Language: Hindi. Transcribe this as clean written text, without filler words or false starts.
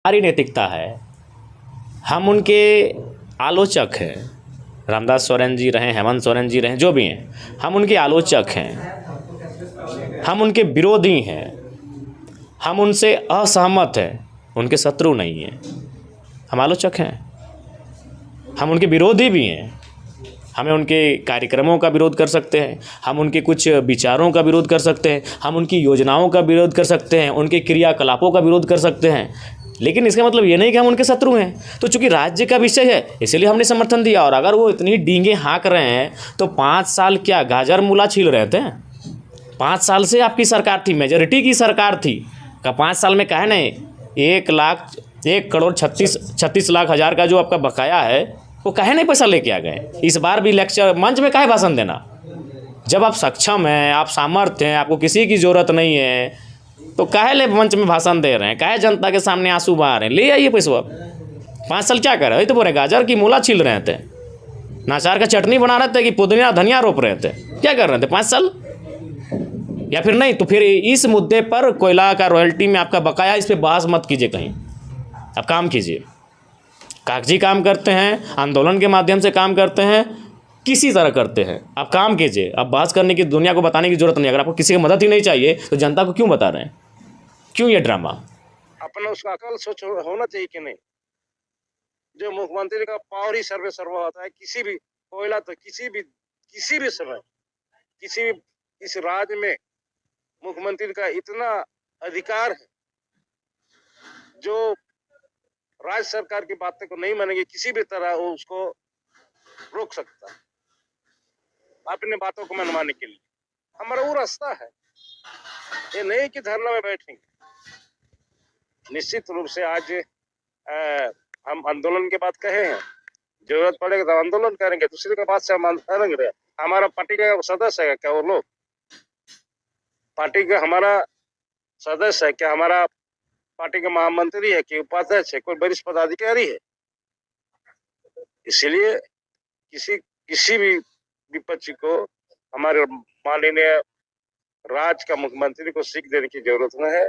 हमारी नैतिकता है, हम उनके आलोचक हैं। रामदास सोरेन जी रहें, हेमंत सोरेन जी रहें, जो भी हैं, हम उनके आलोचक हैं, हम उनके विरोधी हैं, हम उनसे असहमत हैं, उनके शत्रु नहीं हैं। हम आलोचक हैं, हम उनके विरोधी भी हैं। हमें उनके कार्यक्रमों का विरोध कर सकते हैं, हम उनके कुछ विचारों का विरोध कर सकते हैं, हम उनकी योजनाओं का विरोध कर सकते हैं, उनके क्रियाकलापों का विरोध कर सकते हैं, लेकिन इसका मतलब ये नहीं कि हम उनके शत्रु हैं। तो चूंकि राज्य का विषय है इसलिए हमने समर्थन दिया। और अगर वो इतनी डींगे हाँक रहे हैं तो 5 साल क्या गाजर मूला छील रहे थे? 5 साल से आपकी सरकार थी, मेजोरिटी की सरकार थी। का 5 साल में कहे नहीं 1,36,00,000 का जो आपका बकाया है वो काहे नहीं पैसा लेके आ गए? इस बार भी लेक्चर मंच में काहे भाषण देना? जब आप सक्षम हैं, आप सामर्थ्य हैं, आपको किसी की ज़रूरत नहीं है, तो काहे ले मंच में भाषण दे रहे हैं? काहे जनता के सामने आंसू बहा रहे हैं? ले आइए पैसा। 5 साल क्या कर रहे तो बोले गाजर की मूला छील रहे थे, नाचार का चटनी बना रहे थे कि पुदीना धनिया रोप रहे थे? क्या कर रहे थे 5 साल? या फिर नहीं तो फिर इस मुद्दे पर कोयला का रॉयल्टी में आपका बकाया, इस पर बहस मत कीजिए कहीं। आप काम कीजिए, कागजी काम करते हैं, आंदोलन के माध्यम से काम करते हैं, किसी तरह करते हैं, आप काम कीजिए। आप बहस करने की, दुनिया को बताने की जरूरत नहीं। अगर आपको किसी की मदद ही नहीं चाहिए तो जनता को क्यों बता रहे हैं? क्यों ये ड्रामा? अपना उसका अकल सोच होना चाहिए कि नहीं। जो मुख्यमंत्री का पावर ही सर्वे सर्वा होता है, किसी भी कोयला तो किसी भी समय किसी भी इस राज्य में मुख्यमंत्री का इतना अधिकार है जो राज्य सरकार की बातें को नहीं मानेंगे, किसी भी तरह वो उसको रोक सकता है अपने बातों को मनवाने के लिए। हमारा वो रास्ता है, ये नहीं कि धरना में बैठेंगे। निश्चित रूप से आज हम आंदोलन के बाद कहे हैं, जरूरत पड़ेगा तो आंदोलन करेंगे, दूसरे के बाद से हम करेंगे। हमारा पार्टी का सदस्य है क्या वो लोग? पार्टी का हमारा सदस्य है क्या? हमारा पार्टी का महामंत्री है कि उपाध्यक्ष है, कोई वरिष्ठ पदाधिकारी है? इसलिए किसी भी विपक्षी को हमारे माननीय राज्य का मुख्यमंत्री को सीख देने की जरूरत न है।